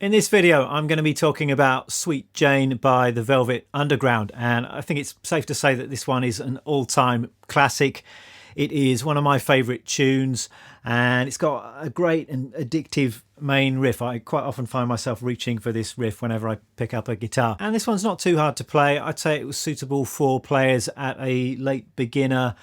In this video, I'm going to be talking about Sweet Jane by the Velvet Underground, and I think it's safe to say that this one is an all-time classic. It is one of my favourite tunes, and it's got a great and addictive main riff. I quite often find myself reaching for this riff whenever I pick up a guitar. And this one's not too hard to play. I'd say it was suitable for players at a late beginner,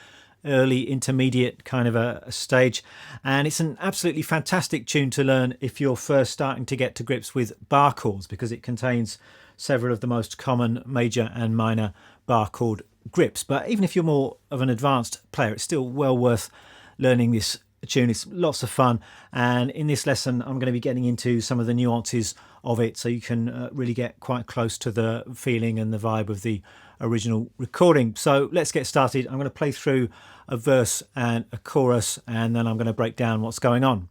early intermediate kind of a stage, and it's an absolutely fantastic tune to learn if you're first starting to get to grips with bar chords, because it contains several of the most common major and minor bar chord grips. But even if you're more of an advanced player, it's still well worth learning this tune. It's lots of fun, and in this lesson I'm going to be getting into some of the nuances of it so you can really get quite close to the feeling and the vibe of the original recording. So let's get started. I'm going to play through a verse and a chorus, and then I'm going to break down what's going on.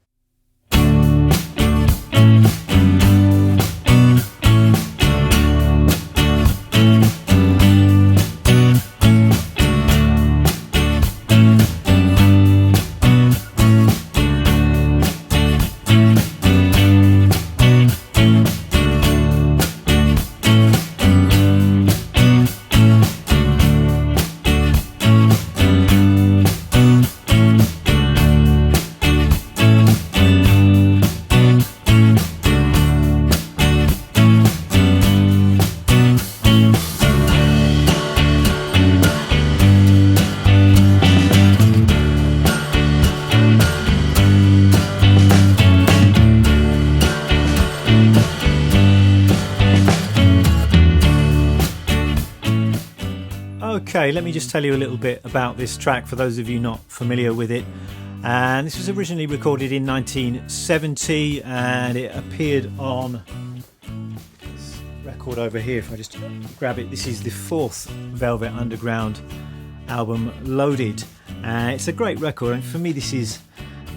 Okay, let me just tell you a little bit about this track for those of you not familiar with it. And this was originally recorded in 1970, and it appeared on this record over here. If I just grab it, this is the fourth Velvet Underground album, Loaded. It's a great record, and for me this is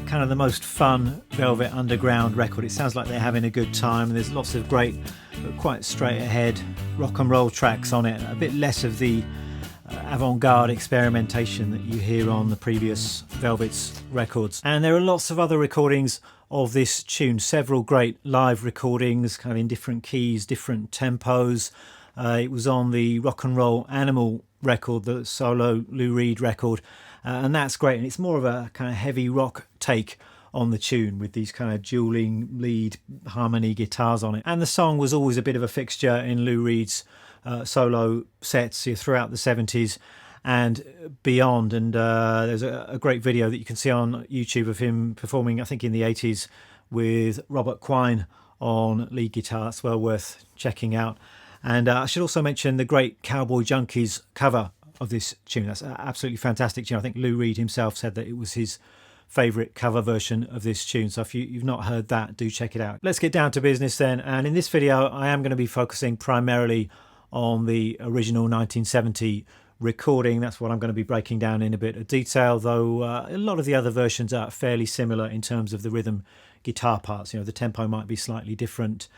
kind of the most fun Velvet Underground record. It sounds like they're having a good time. There's lots of great, quite straight ahead rock and roll tracks on it, a bit less of the avant-garde experimentation that you hear on the previous Velvet's records. And there are lots of other recordings of this tune, several great live recordings kind of in different keys, different tempos. It was on the Rock and Roll Animal record, the solo Lou Reed record, and that's great. And it's more of a kind of heavy rock take on the tune with these kind of dueling lead harmony guitars on it. And the song was always a bit of a fixture in Lou Reed's solo sets throughout the 70s and beyond. And there's a great video that you can see on YouTube of him performing, I think in the 80s, with Robert Quine on lead guitar. That's well worth checking out. And I should also mention the great Cowboy Junkies cover of this tune. That's an absolutely fantastic tune. I think Lou Reed himself said that it was his favourite cover version of this tune, so if you've not heard that, do check it out. Let's get down to business then, and in this video I am going to be focusing primarily on the original 1970 recording. That's what I'm going to be breaking down in a bit of detail, though a lot of the other versions are fairly similar in terms of the rhythm guitar parts. The tempo might be slightly different,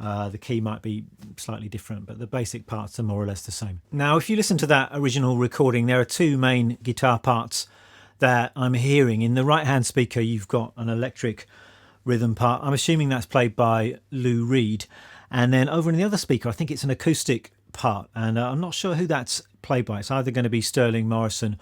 the key might be slightly different, but the basic parts are more or less the same. Now, if you listen to that original recording, there are two main guitar parts that I'm hearing. In the right hand speaker you've got an electric rhythm part. I'm assuming that's played by Lou Reed. And then over in the other speaker, I think it's an acoustic part, and I'm not sure who that's played by. It's either going to be Sterling Morrison,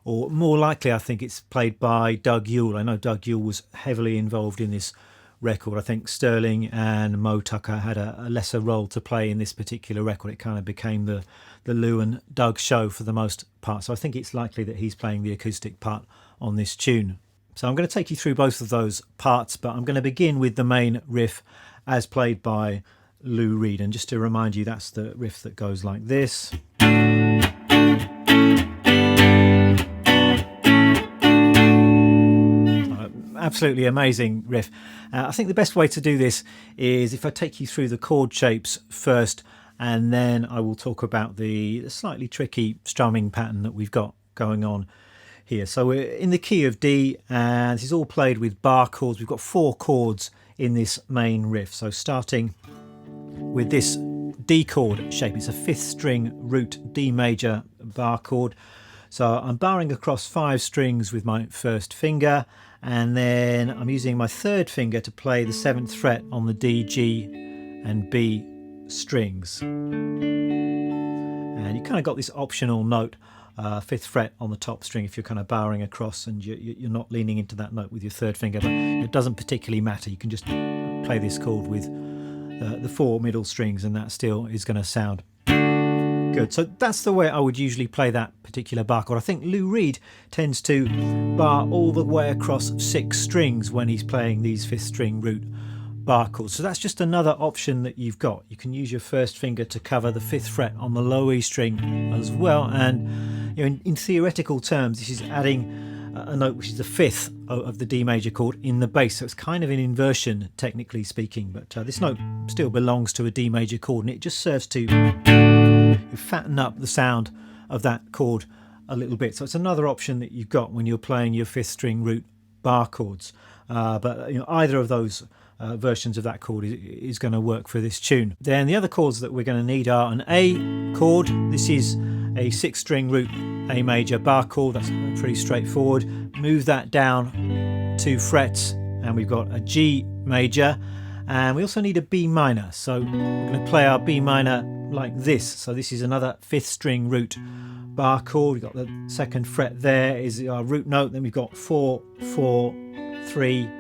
or more likely I think it's played by Doug Yule. I know Doug Yule was heavily involved in this record. I think Sterling and Mo Tucker had a lesser role to play in this particular record. It kind of became the Lou and Doug show for the most part. So I think it's likely that he's playing the acoustic part on this tune. So I'm going to take you through both of those parts, but I'm going to begin with the main riff as played by Lou Reed. And just to remind you, that's the riff that goes like this. Absolutely amazing riff. I think the best way to do this is if I take you through the chord shapes first, and then I will talk about the slightly tricky strumming pattern that we've got going on here. So we're in the key of D, and this is all played with bar chords. We've got 4 chords in this main riff. So starting with this D chord shape, it's a 5th string root D major bar chord. So I'm barring across 5 strings with my first finger, and then I'm using my third finger to play the 7th fret on the D, G and B strings. And you kind of got this optional note, 5th fret on the top string if you're kind of bowing across and you're not leaning into that note with your third finger, but it doesn't particularly matter. You can just play this chord with the 4 middle strings and that still is going to sound good. So that's the way I would usually play that particular bar chord. I think Lou Reed tends to bar all the way across 6 strings when he's playing these 5th string root bar chords. So that's just another option that you've got. You can use your first finger to cover the 5th fret on the low E string as well, and in theoretical terms this is adding a note which is the 5th of the D major chord in the bass, so it's kind of an inversion technically speaking, but this note still belongs to a D major chord and it just serves to fatten up the sound of that chord a little bit. So it's another option that you've got when you're playing your 5th string root bar chords, but either of those versions of that chord is going to work for this tune. Then the other chords that we're going to need are an A chord. This is a 6th string root A major bar chord. That's pretty straightforward. Move that down 2 frets and we've got a G major, and we also need a B minor. So we're going to play our B minor like this. So this is another 5th string root bar chord. We've got the 2nd fret there is our root note, then we've got 4, 4, 3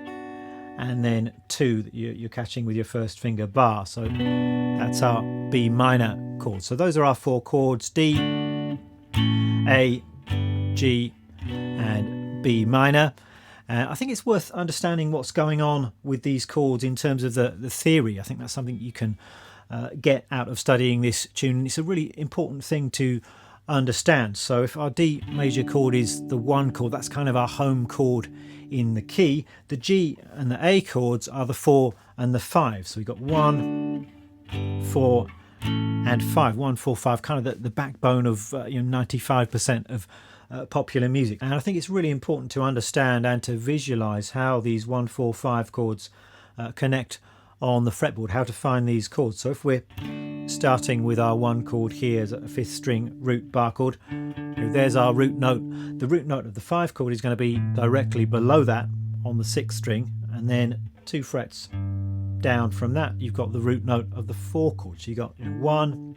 and then 2 that you're catching with your first finger bar. So that's our B minor chord. So those are our 4 chords: D, A, G and B minor. I think it's worth understanding what's going on with these chords in terms of the theory. I think that's something you can get out of studying this tune. It's a really important thing to understand. So if our D major chord is the 1 chord, that's kind of our home chord in the key. The G and the A chords are the 4 and the 5. So we've got 1, 4 and 5. 1, 4, 5, kind of the backbone of 95% of popular music. And I think it's really important to understand and to visualize how these 1, 4, 5 chords connect on the fretboard, how to find these chords. So if we're starting with our 1 chord here as a 5th string root bar chord, there's our root note. The root note of the 5 chord is going to be directly below that on the 6th string, and then 2 frets down from that you've got the root note of the 4 chord. So you've got 1,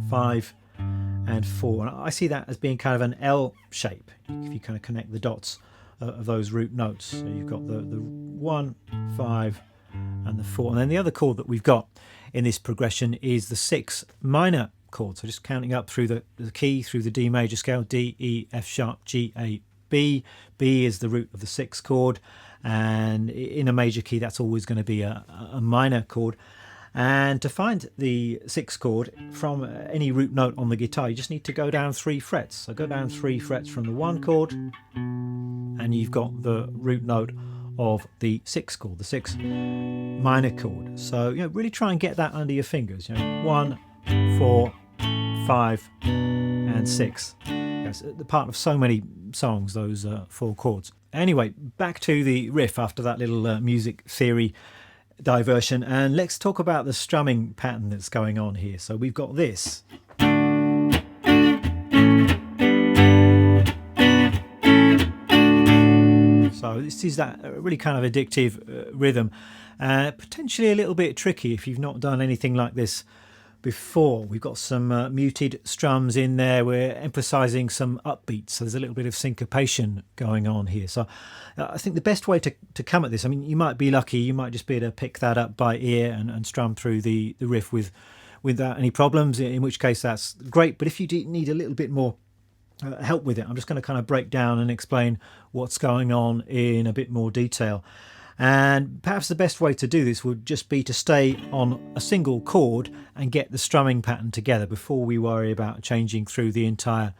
5 and 4, and I see that as being kind of an L shape if you kind of connect the dots of those root notes. So you've got the 1, 5 and the 4, and then the other chord that we've got in this progression is the 6 minor chord. So just counting up through the key, through the D major scale: D, E, F sharp, G, A, B. B is the root of the 6th chord, and in a major key that's always going to be a minor chord. And to find the 6th chord from any root note on the guitar, you just need to go down 3 frets. So go down 3 frets from the 1 chord and you've got the root note of the 6th chord, the 6 minor chord. So really try and get that under your fingers. 1, 4, 5 and 6. That's the part of so many songs, those 4 chords. Anyway, back to the riff after that little music theory diversion, and let's talk about the strumming pattern that's going on here. So we've got this. So this is that really kind of addictive rhythm, potentially a little bit tricky if you've not done anything like this before. We've got some muted strums in there. We're emphasizing some upbeats, so there's a little bit of syncopation going on here. So I think the best way to come at this, I mean, you might be lucky, you might just be able to pick that up by ear and strum through the riff without any problems, in which case that's great. But if you need a little bit more help with it, I'm just going to kind of break down and explain what's going on in a bit more detail. And perhaps the best way to do this would just be to stay on a single chord and get the strumming pattern together before we worry about changing through the entire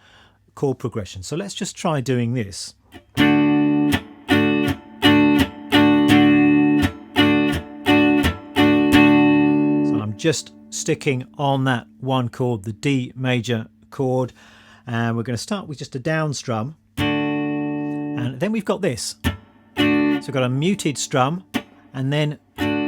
chord progression. So let's just try doing this. So I'm just sticking on that 1 chord, the D major chord, and we're going to start with just a down strum, and then we've got this. So we've got a muted strum, and then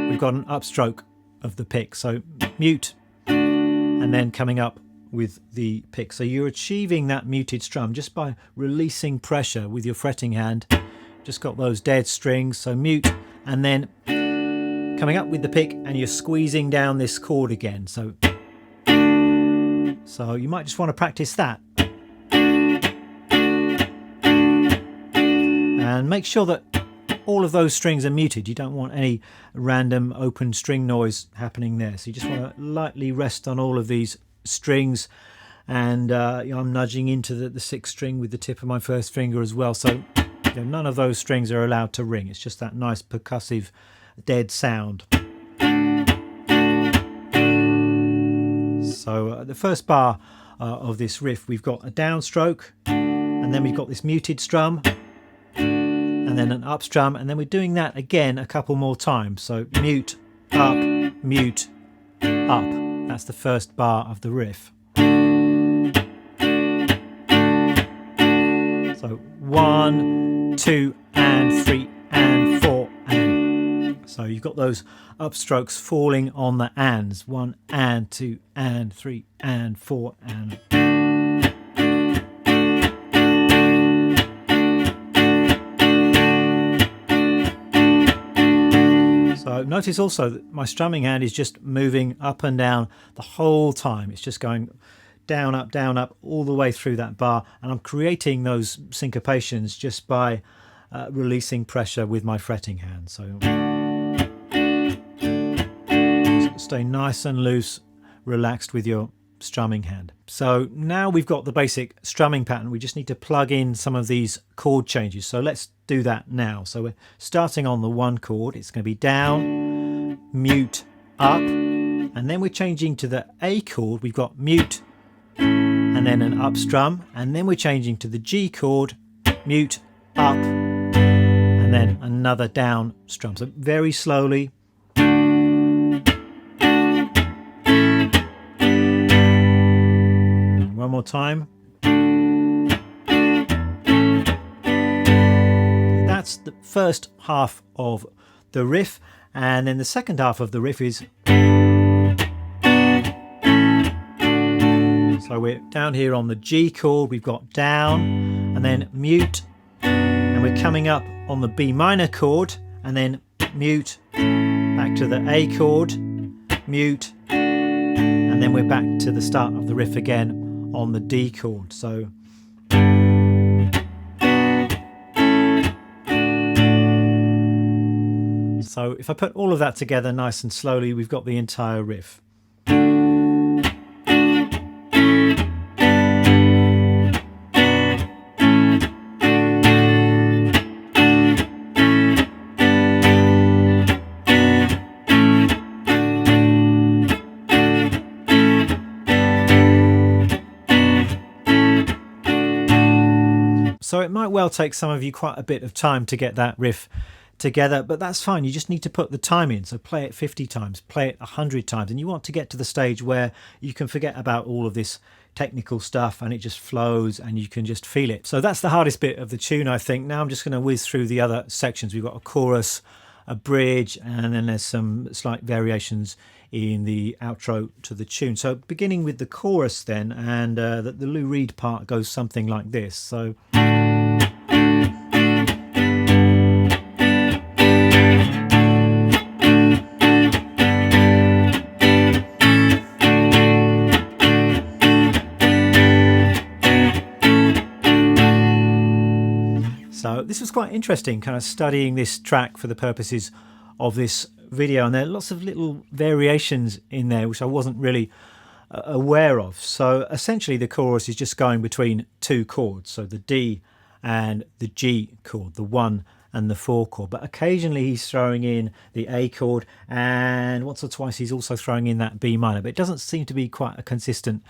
we've got an upstroke of the pick. So mute, and then coming up with the pick. So you're achieving that muted strum just by releasing pressure with your fretting hand just got those dead strings, so mute, and then coming up with the pick and you're squeezing down this chord again. So you might just want to practice that. And make sure that all of those strings are muted. You don't want any random open string noise happening there. So you just want to lightly rest on all of these strings. And I'm nudging into the sixth string with the tip of my first finger as well. So none of those strings are allowed to ring. It's just that nice percussive dead sound. So the first bar of this riff, we've got a downstroke, and then we've got this muted strum, and then an up strum, and then we're doing that again a couple more times. So mute, up, mute, up. That's the first bar of the riff. So 1, 2, and 3, and 4, and. So you've got those upstrokes falling on the ands. 1, and 2, and 3, and 4, and. So notice also that my strumming hand is just moving up and down the whole time. It's just going down, up, all the way through that bar. And I'm creating those syncopations just by releasing pressure with my fretting hand. So stay nice and loose, relaxed with your strumming hand. So now we've got the basic strumming pattern. We just need to plug in some of these chord changes. So let's do that now. So we're starting on the 1 chord. It's going to be down, mute, up, and then we're changing to the A chord. We've got mute, and then an up strum, and then we're changing to the G chord, mute, up, and then another down strum. So very slowly. One more time. That's the first half of the riff, and then the second half of the riff is. So we're down here on the G chord, we've got down, and then mute, and we're coming up on the B minor chord, and then mute, back to the A chord, mute, and then we're back to the start of the riff again on the D chord. So if I put all of that together nice and slowly, we've got the entire riff. So it might well take some of you quite a bit of time to get that riff together, but that's fine. You just need to put the time in. So play it 50 times, play it 100 times, and you want to get to the stage where you can forget about all of this technical stuff and it just flows and you can just feel it. So that's the hardest bit of the tune, I think. Now I'm just going to whiz through the other sections. We've got a chorus, a bridge, and then there's some slight variations in the outro to the tune. So beginning with the chorus then, and the Lou Reed part goes something like this. So this was quite interesting, kind of studying this track for the purposes of this video, and there are lots of little variations in there which I wasn't really aware of. So essentially the chorus is just going between 2 chords, so the D and the G chord, the 1 and the 4 chord, but occasionally he's throwing in the A chord, and once or twice he's also throwing in that B minor, but it doesn't seem to be quite a consistent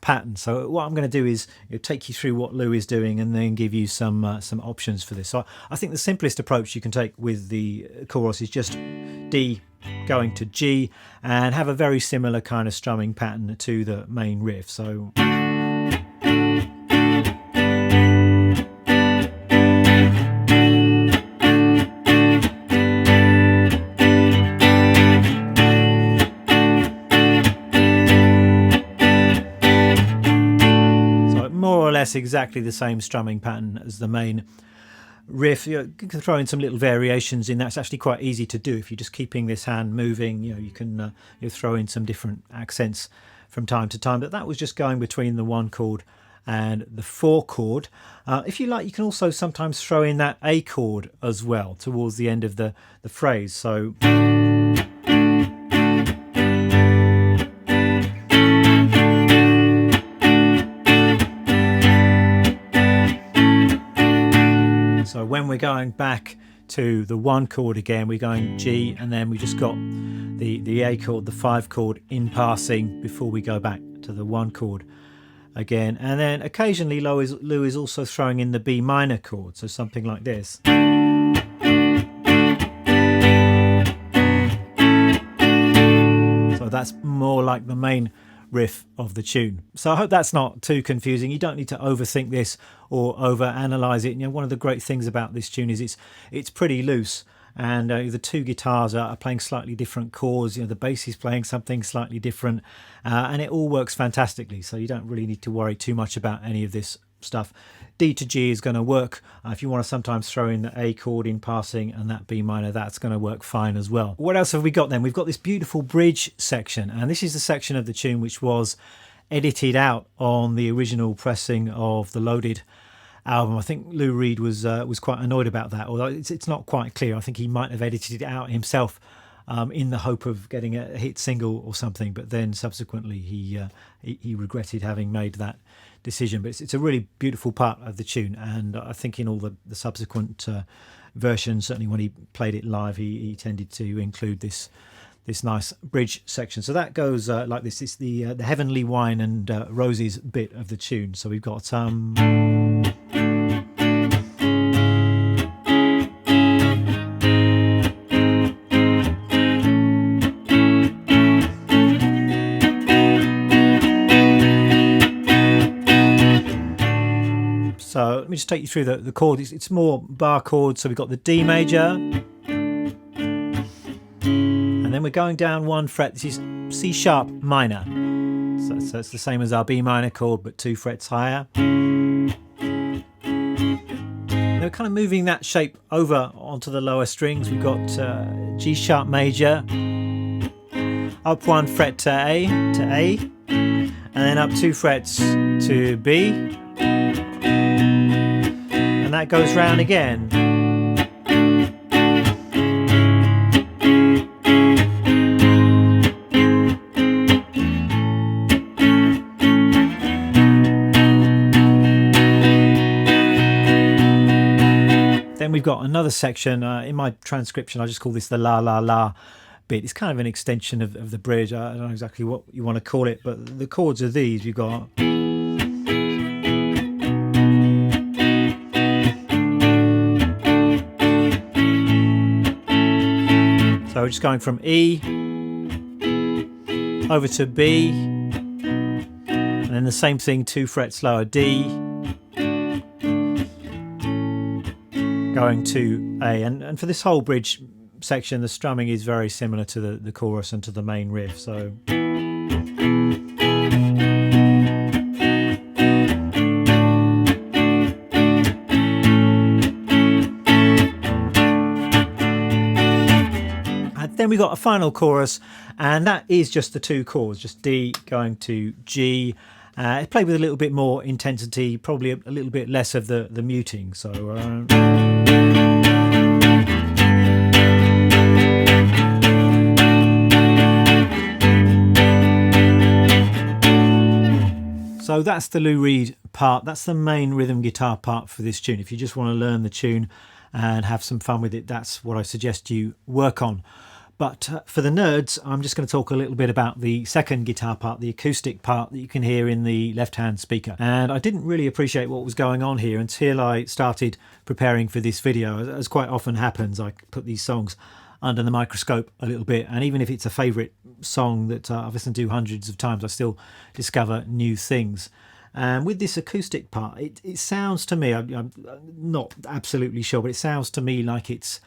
pattern. So what I'm going to do is take you through what Lou is doing and then give you some options for this. So I think the simplest approach you can take with the chorus is just D going to G and have a very similar kind of strumming pattern to the main riff. So exactly the same strumming pattern as the main riff. You can throw in some little variations in that. It's actually quite easy to do if you're just keeping this hand moving. You can throw in some different accents from time to time. But that was just going between the 1 chord and the 4 chord. If you like, you can also sometimes throw in that A chord as well towards the end of the phrase. So when we're going back to the 1 chord again, we're going G, and then we just got the A chord, the 5 chord in passing before we go back to the 1 chord again. And then occasionally Lou is also throwing in the B minor chord, so something like this. So that's more like the main riff of the tune. So I hope that's not too confusing. You don't need to overthink this or over analyze it. One of the great things about this tune is it's pretty loose, and the 2 guitars are playing slightly different chords. The bass is playing something slightly different, and it all works fantastically, so you don't really need to worry too much about any of this stuff. D to G is going to work. If you want to sometimes throw in the A chord in passing and that B minor, that's going to work fine as well. What else have we got then? We've got this beautiful bridge section, and this is the section of the tune which was edited out on the original pressing of the Loaded album. I think Lou Reed was quite annoyed about that, although it's not quite clear. I think he might have edited it out himself in the hope of getting a hit single or something, but then subsequently he regretted having made that decision. But it's a really beautiful part of the tune, and I think in all the subsequent versions, certainly when he played it live, he tended to include this nice bridge section. So that goes like this. It's the Heavenly Wine and Roses bit of the tune. So we've got so let me just take you through the chord. It's more bar chords. So we've got the D major, and then we're going down 1 fret. This is C sharp minor. So it's the same as our B minor chord, but 2 frets higher. Then we're kind of moving that shape over onto the lower strings. We've got G sharp major, up 1 fret to A, and then up 2 frets to B. And that goes round again. Then we've got another section. In my transcription, I just call this the la la la bit. It's kind of an extension of the bridge. I don't know exactly what you want to call it, but the chords are these. We've got so we're just going from E over to B, and then the same thing 2 frets lower, D, going to A. And for this whole bridge section, the strumming is very similar to the chorus and to the main riff. So then we got a final chorus, and that is just the 2 chords, just D going to G. It's played with a little bit more intensity, probably a little bit less of the muting. So so that's the Lou Reed part. That's the main rhythm guitar part for this tune. If you just want to learn the tune and have some fun with it, that's what I suggest you work on. But for the nerds, I'm just going to talk a little bit about the second guitar part, the acoustic part that you can hear in the left-hand speaker. And I didn't really appreciate what was going on here until I started preparing for this video. As quite often happens, I put these songs under the microscope a little bit, and even if it's a favourite song that I've listened to hundreds of times, I still discover new things. And with this acoustic part, it sounds to me, I'm not absolutely sure, but it sounds to me like it's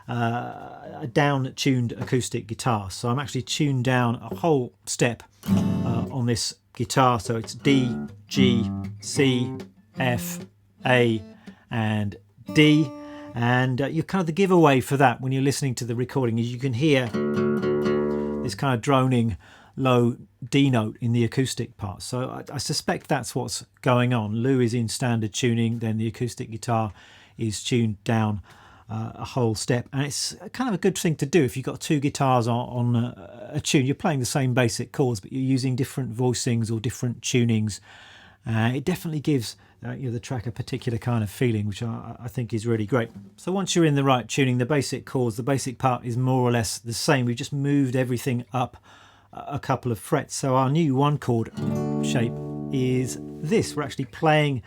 a down-tuned acoustic guitar. So I'm actually tuned down a whole step on this guitar. So it's D, G, C, F, A and D. And you kind of the giveaway for that when you're listening to the recording is you can hear this kind of droning low D note in the acoustic part. So I suspect that's what's going on. Lou is in standard tuning, then the acoustic guitar is tuned down a whole step, and it's kind of a good thing to do if you've got two guitars on a tune. You're playing the same basic chords, but you're using different voicings or different tunings. It definitely gives the track a particular kind of feeling, which I think is really great. So once you're in the right tuning, the basic chords, the basic part is more or less the same. We've just moved everything up a couple of frets. So our new one chord shape is this. We're actually playing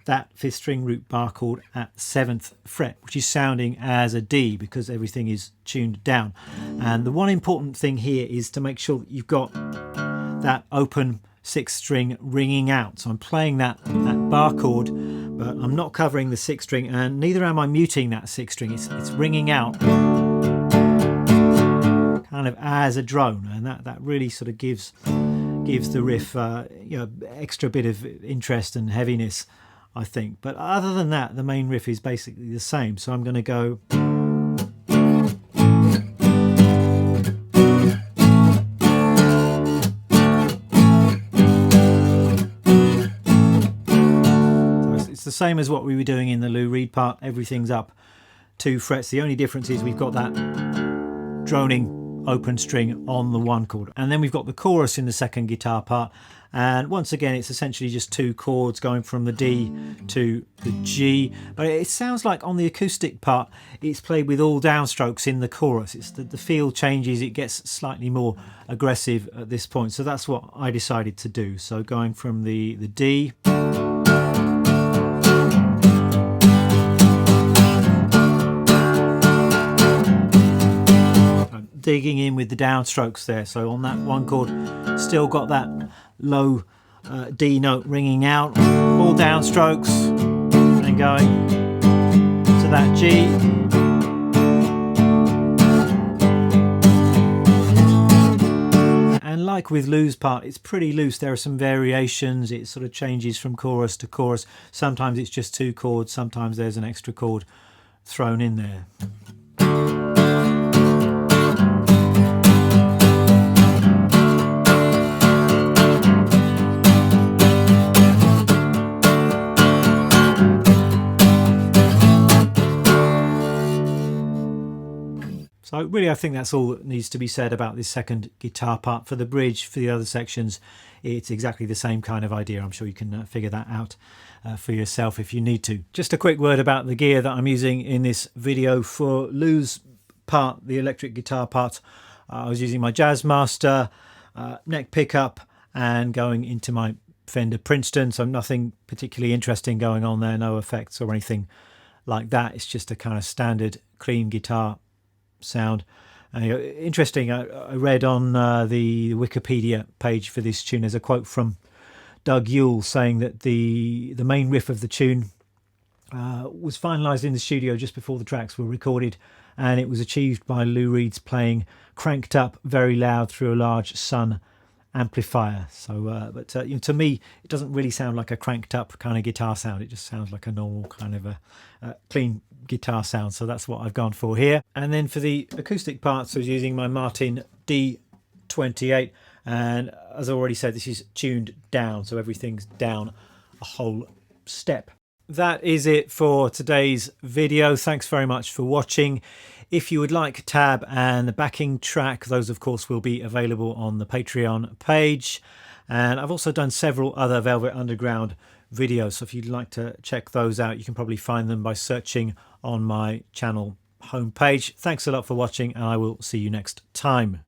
that fifth string root bar chord at 7th fret, which is sounding as a D because everything is tuned down. And the one important thing here is to make sure that you've got that open 6th string ringing out. So I'm playing that bar chord, but I'm not covering the 6th string, and neither am I muting that 6th string. It's ringing out kind of as a drone, and that really sort of gives the riff extra bit of interest and heaviness, I think. But other than that, the main riff is basically the same. So I'm going to go. So it's the same as what we were doing in the Lou Reed part. Everything's up 2 frets. The only difference is we've got that droning open string on the one chord, and then we've got the chorus in the second guitar part, and once again it's essentially just 2 chords going from the D to the G, but it sounds like on the acoustic part it's played with all downstrokes in the chorus. It's the feel changes, it gets slightly more aggressive at this point, so that's what I decided to do. So going from the D, digging in with the downstrokes there. So on that one chord, still got that low D note ringing out, all downstrokes, and going to that G. And like with Lou's part, it's pretty loose. There are some variations. It sort of changes from chorus to chorus. Sometimes it's just 2 chords, sometimes there's an extra chord thrown in there. So really I think that's all that needs to be said about this second guitar part. For the bridge, for the other sections, it's exactly the same kind of idea. I'm sure you can figure that out for yourself if you need to. Just a quick word about the gear that I'm using in this video. For Lou's part, the electric guitar part, I was using my Jazzmaster neck pickup and going into my Fender Princeton, so nothing particularly interesting going on there, no effects or anything like that. It's just a kind of standard clean guitar sound. Interesting, I read on the Wikipedia page for this tune, there's a quote from Doug Yule saying that the main riff of the tune was finalised in the studio just before the tracks were recorded, and it was achieved by Lou Reed's playing cranked up very loud through a large Sun amplifier. So but to me it doesn't really sound like a cranked up kind of guitar sound. It just sounds like a normal kind of a clean guitar sound, so that's what I've gone for here. And then for the acoustic parts I was using my Martin D28, and as I already said, this is tuned down, so everything's down a whole step. That is it for today's video. Thanks very much for watching. If you would like a tab and the backing track, those of course will be available on the Patreon page, and I've also done several other Velvet Underground videos, so if you'd like to check those out, you can probably find them by searching on my channel homepage. Thanks a lot for watching, and I will see you next time.